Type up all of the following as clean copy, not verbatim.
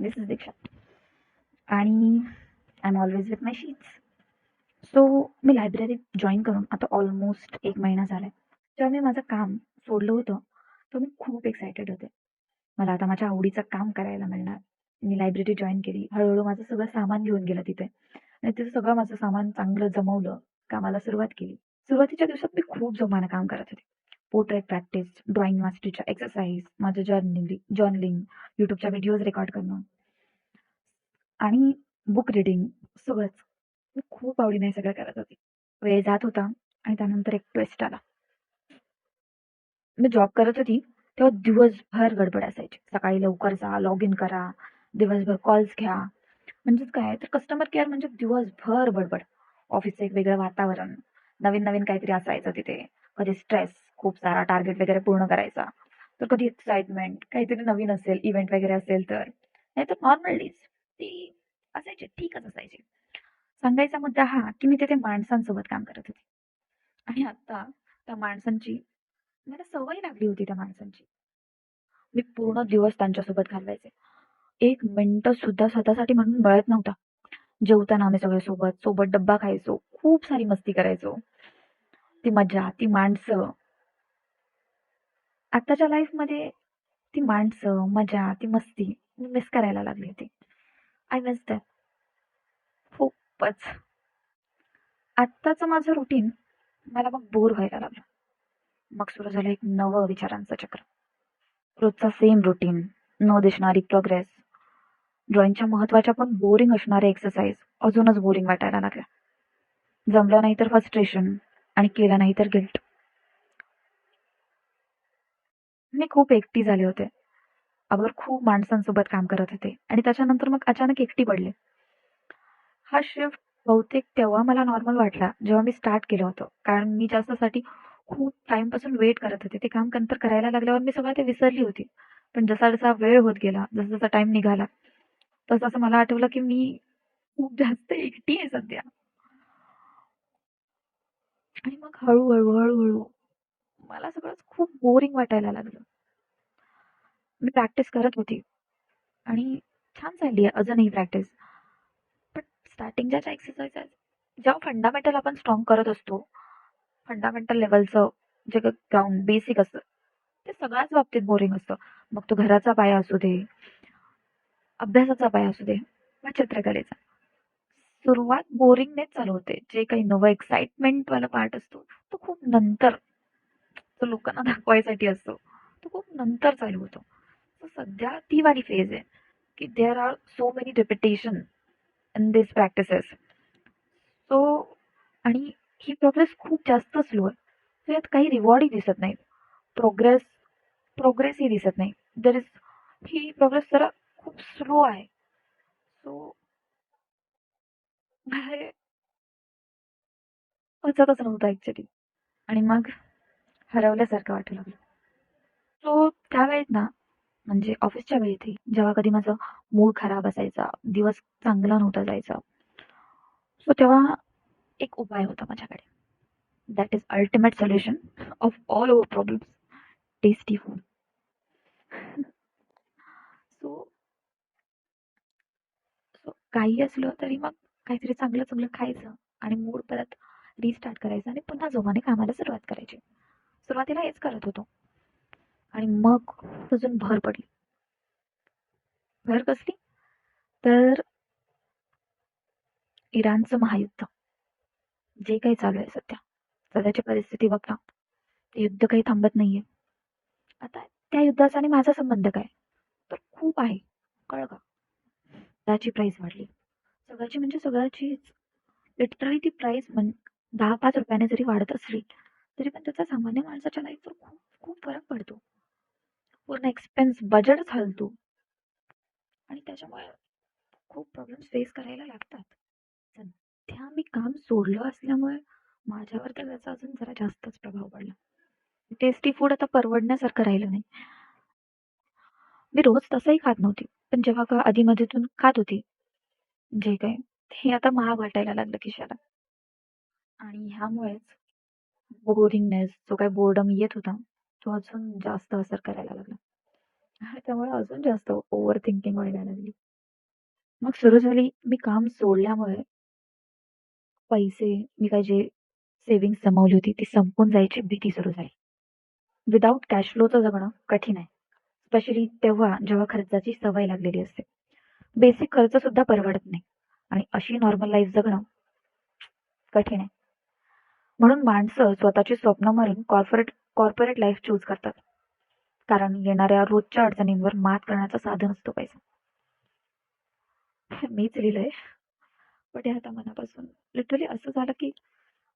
दिस is दीक्षा आणि I am always with my sheets. So me library join करून आता almost 1 महिना झालाय. जेव्हा मी माझं काम सोडलं होतं, तेव्हा मी खूप एक्सायटेड होते. मला आता माझ्या आवडीचं काम करायला मिळणार. मी लायब्ररी जॉईन केली. हळू माझं सगळं सामान घेऊन गेलं तिथे आणि तिथे सगळं माझं सामान चांगलं जमवलं. कामाला सुरुवात केली. सुरुवातीच्या दिवसात मी खूप जोमानं काम करत होते. पोर्ट्रेट प्रॅक्टिस, ड्रॉइंग मास्टरीच्या एक्सरसाइज, माझं जर्नलिंग, YouTubeच्या व्हिडिओज रेकॉर्ड करणं आणि बुक रीडिंग सगळंच. मी खूप आवडीने हे सगळं करत होते. वेळ जात होता आणि त्यानंतर एक ट्विस्ट आला. मी जॉब करत होती तेव्हा दिवसभर गडबड असायची. सकाळी लवकर जा, लॉग इन करा, दिवसभर कॉल्स घ्या. म्हणजेच काय तर कस्टमर केअर म्हणजे दिवसभर बडबड. ऑफिसचं एक वेगळं वातावरण, नवीन नवीन काहीतरी असायचं तिथे. कधी स्ट्रेस, खूप सारा टार्गेट वगैरे पूर्ण करायचा, तर कधी एक्साइटमेंट, काहीतरी नवीन असेल, इव्हेंट वगैरे असेल तर. नाहीतर नॉर्मल डेज ती असायचे, ठीकच असायचे. सांगायचा मुद्दा हा की मी तिथे माणसांसोबत काम करत होते आणि आता त्या माणसांची मला सवय लागली होती त्या माणसांची. मी पूर्ण दिवस त्यांच्यासोबत घालवायचे. 1 मिनिटं सुद्धा स्वतःसाठी म्हणून मिळत नव्हता. जेवताना आम्ही सगळे सोबत, सोबत डब्बा खायचो. खूप सारी मस्ती करायचो. ती मजा, ती माणसं. आत्ताच्या लाईफमध्ये ती माणसं, मजा, ती मस्ती मी मिस करायला लागली होती. आय मिस दॅट खूपच. आत्ताचं माझं रुटीन मला मग बोर व्हायला लागलं. मग सुरू झालं एक नवं विचारांचं चक्र. रोजचा सेम रुटीन, न दिसणारी प्रोग्रेस, ड्रॉइंगच्या महत्वाच्या पण बोरिंग असणाऱ्या एक्सरसाइज अजूनच बोरिंग वाटायला लागल्या. जमलं नाही तर फ्रस्ट्रेशन आणि केलं नाही तर गिल्ट. मी खूप एकटी झाले होते. अगोदर खूप माणसांसोबत काम करत होते आणि त्याच्यानंतर मग अचानक एकटी पडले. हा शिफ्ट बहुतेक तेव्हा मला नॉर्मल वाटला जेव्हा मी स्टार्ट केलं होतं. कारण मी जास्तसाठी खूप टाईमपासून वेट करत होते. ते काम नंतर करायला लागल्यावर मी सगळं ते विसरली होती. पण जसा जसा वेळ होत गेला, जसा जसा टाईम निघाला, तसं असं मला आठवलं की मी खूप जास्त एकटी आहे सध्या. आणि मग हळू मला सगळंच खूप बोरिंग वाटायला लागलं. मी प्रॅक्टिस करत होती आणि छान चालली आहे अजूनही प्रॅक्टिस. पण स्टार्टिंगच्या ज्या एक्सरसाइज आहेत, जेव्हा फंडामेंटल आपण स्ट्रॉंग करत असतो, फंडामेंटल लेवलचं जे ग्राउंड बेसिक असतं, ते सगळ्याच बाबतीत बोरिंग असतं. मग तो घराचा पाया असू दे, अभ्यासाचा पाया असू दे, वा चित्रकलेचा. सुरुवात बोरिंगनेच चालू होते. जे काही नवं एक्साइटमेंट वाला पार्ट असतो, तो खूप नंतर, तो लोकांना दाखवायसाठी असतो, तो खूप नंतर चालू होतो. तर सध्या ती वाली फेज आहे की there are so many repetition in this practices. So आणि ही प्रोग्रेस खूप जास्त स्लो आहे. सो यात काही रिवॉर्डही दिसत नाही. प्रोग्रेस प्रोग्रेसही दिसत नाही. देर इज ही प्रोग्रेस जरा खूप स्लो आहे. सो मला हे पचतच नव्हतं ऍक्च्युली. आणि मग हरवल्यासारखं वाटू लागलं. सो त्यावेळेत ना, म्हणजे ऑफिसच्या वेळेतही जेव्हा कधी माझं मूड खराब असायचा, दिवस चांगला नव्हता जायचा, सो तेव्हा एक उपाय होता माझ्याकडे. That is ultimate solution of all our problems, tasty food. So so काही असलं तरी मग काहीतरी चांगलं चांगलं खायचं आणि मूड परत रिस्टार्ट करायचा आणि पुन्हा जोमाने कामाला सुरुवात करायची. सुरुवातीला हेच करत होतो आणि मग अजून भर पडली. भर कसली? तर इराणचं महायुद्ध जे काही चालू आहे सध्या. सध्याची परिस्थिती बघा. ते युद्ध काही थांबत नाहीये. आता त्या युद्धाचा आणि माझा संबंध काय? तर खूप आहे. कळलं का? त्याची प्राइस वाढली. सगळ्याची म्हणजे सगळ्याचीच. लिटरली ती प्राइस 10-5 रुपयाने जरी वाढत असली, तरी पण त्याचा सामान्य माणसाच्या लाईफवर खूप खूप फरक पडतो. पूर्ण एक्सपेन्स बजेटच हलतो आणि त्याच्यामुळे खूप प्रॉब्लेम्स फेस करायला लागतात. सध्या मी काम सोडलं असल्यामुळे माझ्यावर तर त्याचा अजून जरा जास्तच प्रभाव पडला. टेस्टी फूड आता परवडण्यासारखं राहिलं नाही. मी रोज तसंही खात नव्हती. पण जेव्हा का अधेमध्येतून खात होती, जे काही, ते आता महाग वाटायला लागलं खिशाला. आणि ह्यामुळेच बोरिंगनेस, जो काही बोर्डम येत होता, तो अजून जास्त असर करायला लागला. आणि त्यामुळे अजून जास्त ओव्हर थिंकिंग व्हायला लागली. मग सुरू झाली मी काम सोडल्यामुळे पैसे मी काय जे सेव्हिंग्ज जमवली होती ती संपून जायची भीती सुरू झाली. विदाऊट कॅश फ्लोचं जगणं कठीण आहे. स्पेशली तेव्हा जेव्हा खर्चाची सवय लागलेली असते. बेसिक खर्च सुद्धा परवडत नाही आणि अशी नॉर्मल लाईफ जगणं कठीण आहे. म्हणून माणसं स्वतःची स्वप्न मारून कॉर्पोरेट कॉर्पोरेट लाईफ चूज करतात. कारण येणाऱ्या रोजच्या अडचणींवर मात करण्याचं साधन असतो पैसा. मीच लिहिलंय, पण हे आता मनापासून लिटरली असं झालं की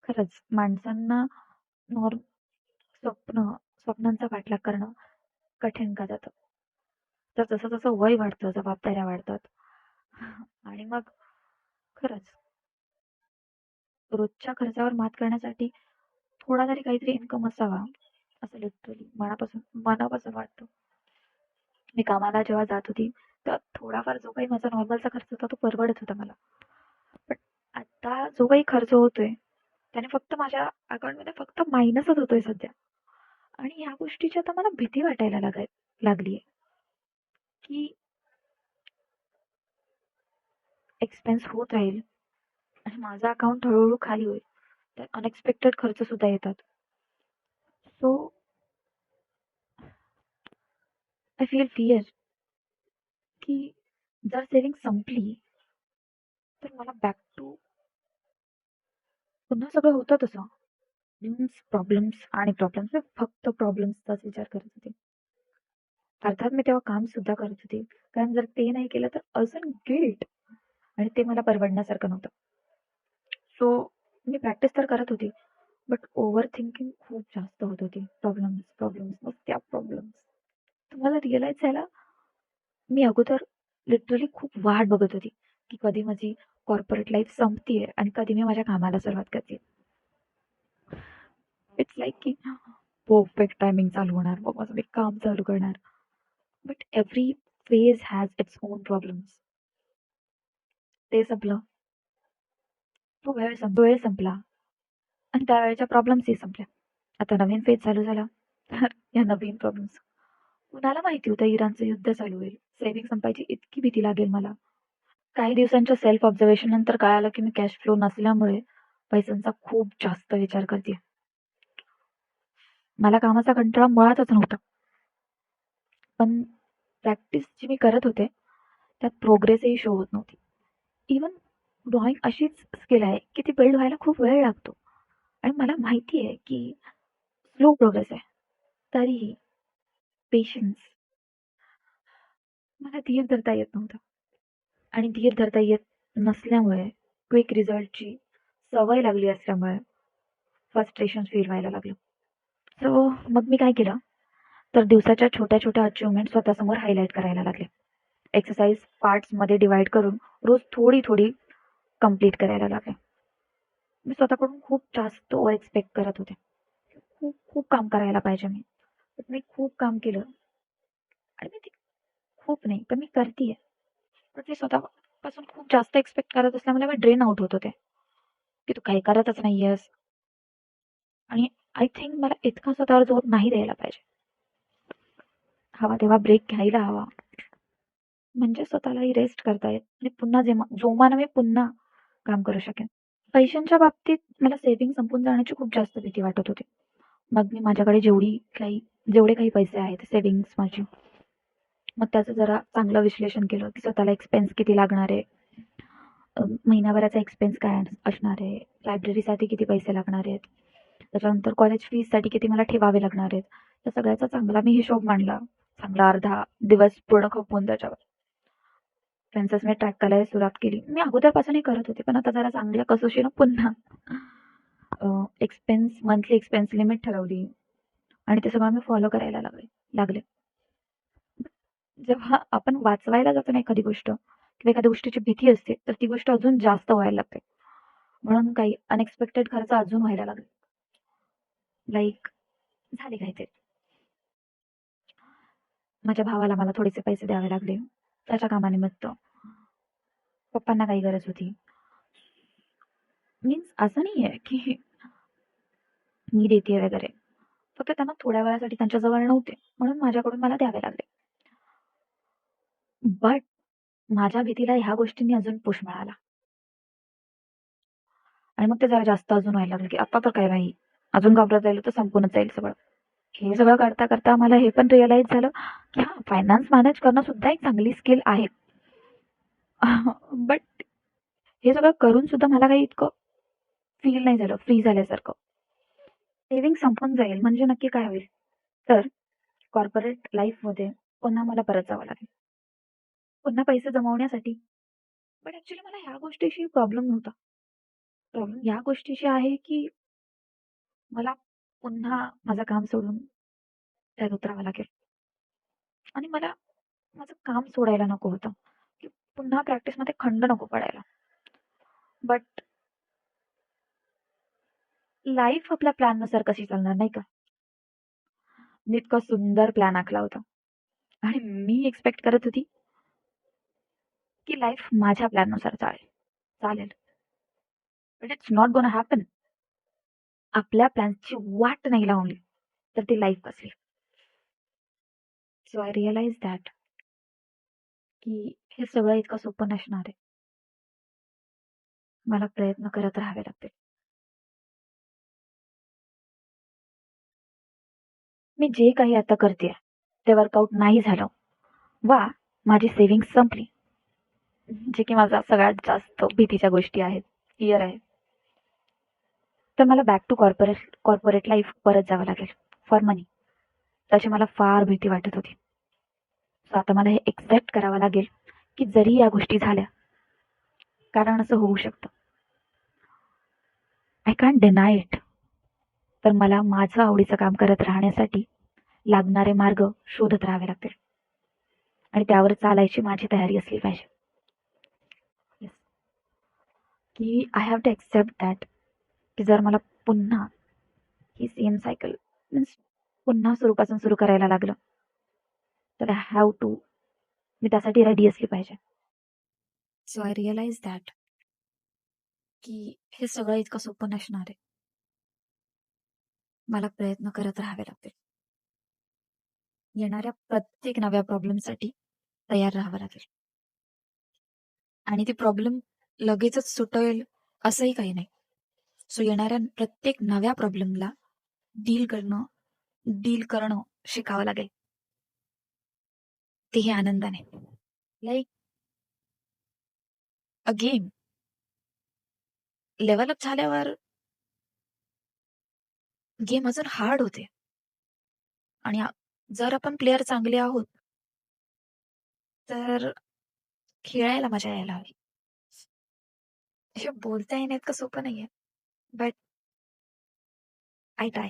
खरंच माणसांना नॉर्म स्वप्नांचा पाठलाग करणं कठीण का जातं. तर जसं जसं वय वाढतं, जबाबदाऱ्या वाढतात आणि मग खरंच रोजच्या खर्चावर मात करण्यासाठी थोडा तरी काहीतरी इन्कम असावा, असं लिटरली मनापासून मनापासून वाटतं. मी कामाला जेव्हा जात होती, तर थोडाफार जो काही माझा नॉर्मलचा खर्च होता तो परवडत होता मला. पण आता जो काही खर्च होतोय, त्याने फक्त माझ्या अकाउंटमध्ये फक्त मायनसच होतोय सध्या. आणि ह्या गोष्टीची आता मला भीती वाटायला लागलीये, की एक्सपेन्स होत राहील आणि माझं अकाउंट हळूहळू खाली होईल. तर अनएक्सपेक्टेड खर्च सुद्धा येतात. सो आय फील फिअर की जर सेव्हिंग संपली, तर मला बॅक टू पुन्हा सगळं होतं तसं. प्रॉब्लेम्स आणि प्रॉब्लेम्स मी फक्त प्रॉब्लेम्सचाच विचार करत होते. अर्थात मी तेव्हा काम सुद्धा करत होते. कारण जर ते नाही केलं तर अजून गिल्ट आणि ते मला परवडण्यासारखं नव्हतं. सो मी प्रॅक्टिस तर करत होती, बट ओव्हर थिंकिंग खूप जास्त होत होती. प्रॉब्लेम्स, प्रॉब्लेम्स, नुसत्या प्रॉब्लेम्स. तुम्हाला रिअलाईज झालं, मी अगोदर लिटरली खूप वाट बघत होती, की कधी माझी कॉर्पोरेट लाईफ संपतीये आणि कधी मी माझ्या कामाला सुरुवात करते. इट्स लाइक की परफेक्ट टायमिंग चालू होणार, मग माझं मी काम चालू करणार. But every phase has its own problems. ते संपलं, तो वेळ संपला आणि त्या वेळेच्या प्रॉब्लेम्सही संपल्या. आता नवीन फेज चालू झाला. तर या नवीन प्रॉब्लेम्स. कुणाला माहिती होतं इराणचं युद्ध चालू होईल. सेव्हिंग संपायची इतकी भीती लागेल मला. काही दिवसांच्या सेल्फ ऑब्झर्वेशन नंतर कळालं की मी कॅश फ्लो नसल्यामुळे पैशांचा खूप जास्त विचार करते. मला कामाचा कंटाळा मुळातच नव्हता. पण प्रॅक्टिस जी मी करत होते, त्यात प्रोग्रेसही शो होत नव्हती. इव्हन ड्रॉइंग अशीच स्किल आहे की ती बिल्ड व्हायला खूप वेळ लागतो. आणि मला माहिती आहे की स्लो प्रोग्रेस आहे. तरीही पेशन्स, मला धीर धरता येत नव्हता. आणि धीर धरता येत नसल्यामुळे क्विक रिझल्टची सवय लागली असल्यामुळे फ्रस्ट्रेशन फील व्हायला लागलं. सो मग मी काय केलं, तर दिवसाच्या छोट्या छोट्या अचिव्हमेंट स्वतःसमोर हायलाइट करायला लागले. एक्सरसाइज पार्ट्समध्ये डिवाइड करून रोज थोडी थोडी कंप्लीट करायला लागले. मी स्वतःकडून खूप जास्त ओव्हर एक्सपेक्ट करत होते. खूप खूप काम करायला पाहिजे मी. पण मी खूप काम केलं आणि मी ते खूप नाही, पण मी करतीये. पण मी स्वतःपासून खूप जास्त एक्सपेक्ट करत असल्यामुळे मी ड्रेन आउट होत होते, की तू काही करतच नाहीयेस. आणि आय थिंक मला इतका स्वतःवर जोर नाही द्यायला पाहिजे. हवा तेव्हा ब्रेक घ्यायला हवा. म्हणजे स्वतःलाही रेस्ट करता येत आणि पुन्हा जोमानं मी पुन्हा काम करू शकेन. पैशांच्या बाबतीत मला सेव्हिंग संपून जाण्याची खूप जास्त भीती वाटत होती. मग मी माझ्याकडे जेवढे काही पैसे आहेत सेव्हिंग्ज माझी, मग त्याचं जरा चांगलं विश्लेषण केलं, की स्वतःला एक्सपेन्स किती लागणार आहे, महिन्याभराचा एक्सपेन्स काय असणार आहे, लायब्ररीसाठी किती पैसे लागणार आहेत, त्याच्यानंतर कॉलेज फीजसाठी किती मला ठेवावे लागणार आहेत. त्या सगळ्याचा चांगला मी हिशोब मांडला. चांगला अर्धा दिवस पूर्ण खपून त्याच्यावर. एक्सपेन्सेस मी ट्रॅक करायला सुरुवात केली. मी अगोदरपासूनही करत होते, पण आता जरा चांगल्या कसोशीनं पुन्हा मंथली एक्सपेन्स लिमिट ठरवली आणि ते सगळं मी फॉलो करायला लागले. जेव्हा आपण वाचवायला जातो ना एखादी गोष्ट किंवा एखाद्या गोष्टीची भीती असते, तर ती गोष्ट अजून जास्त व्हायला लागते. म्हणून काही अनएक्सपेक्टेड खर्च अजून व्हायला लागले. लाईक झाले काहीतरी. माझ्या भावाला मला थोडेसे पैसे द्यावे लागले त्याच्या कामानिमित्त. पप्पांना काही गरज होती. मीन्स असं नाहीये की मी देते वगैरे. फक्त त्यांना थोड्या वेळासाठी त्यांच्या जवळ नव्हते, म्हणून माझ्याकडून मला द्यावे लागले. बट माझ्या भीतीला ह्या गोष्टींनी अजून पुश मिळाला आणि मग ते जरा जास्त अजून व्हायला लागलं, की आता तर काय नाही, अजून घाबरत जाईल तर संपूनच जाईल सगळं. हे सगळं करता-करता मला हे पण रिअलाईज झालं, की हां, फायनान्स मॅनेज करणं सुद्धा एक चांगली स्किल आहे. बट हे सगळं करून सुद्धा मला काही इतकं फील नाही झालं, फ्री झाल्यासारखं. सेव्हिंग संपून जाईल म्हणजे नक्की काय होईल? तर कॉर्पोरेट लाईफमध्ये पुन्हा मला परत जावं लागेल. पुन्हा पैसे जमवण्यासाठी. बट ॲक्चुअली मला ह्या गोष्टीशी प्रॉब्लेम नव्हता. प्रॉब्लेम ह्या गोष्टीशी आहे, की मला पुन्हा माझं काम सोडून त्यात उतरावं लागेल आणि मला माझं काम सोडायला नको होतं, की पुन्हा प्रॅक्टिसमध्ये खंड नको पडायला. बट लाईफ आपल्या प्लॅननुसार कशी चालणार नाही का? मी इतका सुंदर प्लॅन आखला होता आणि मी एक्स्पेक्ट करत होती, की लाईफ माझ्या प्लॅननुसार चालेल. But it's not gonna happen. आपल्या प्लॅन्सची वाट नाही लावली, तर ती लाईफ असेल. सो आय रिअलाइज दॅट की हे सगळं इतकं सोपं नसणार आहे. मला प्रयत्न करत राहावे लागतील. मी जे काही आता करतेय, ते वर्कआउट नाही झालं वा माझी सेव्हिंग्ज संपली, जे की माझा सगळ्यात जास्त भीतीच्या गोष्टी आहेत, फिअर आहे. तर मला बॅक टू कॉर्पोरेट लाईफ परत जावं लागेल फॉर मनी. त्याची मला फार भीती वाटत होती. सो आता मला हे एक्सेप्ट करावं लागेल, की जरी या गोष्टी झाल्या, कारण असं होऊ शकतं. I can't deny it. तर मला माझं आवडीचं काम करत राहण्यासाठी लागणारे मार्ग शोधत राहावे लागतील आणि त्यावर चालायची माझी तयारी असली पाहिजे. येस. की I have to accept that की जर मला पुन्हा ही सेम सायकल मीन्स पुन्हा सुरूपासून सुरू करायला लागलं, तर आय हॅव टू मी त्यासाठी रेडी असली पाहिजे. सो आय रिअलाइज दॅट की हे सगळं इतकं सोपं नसणार आहे. मला प्रयत्न करत राहावे लागतील. येणाऱ्या प्रत्येक नव्या प्रॉब्लेमसाठी तयार राहावं लागेल आणि ती प्रॉब्लेम लगेचच सुटेल असंही काही नाही. सो येणाऱ्या प्रत्येक नव्या प्रॉब्लेमला डील करणं डील करणं शिकावं लागेल. तेही आनंदाने. Like a game. Level up झाल्यावर गेम अजून हार्ड होते आणि जर आपण प्लेयर चांगले आहोत, तर खेळायला मजा यायला हवी. हे बोलता येणं इतकं सोपं नाहीये. But I try.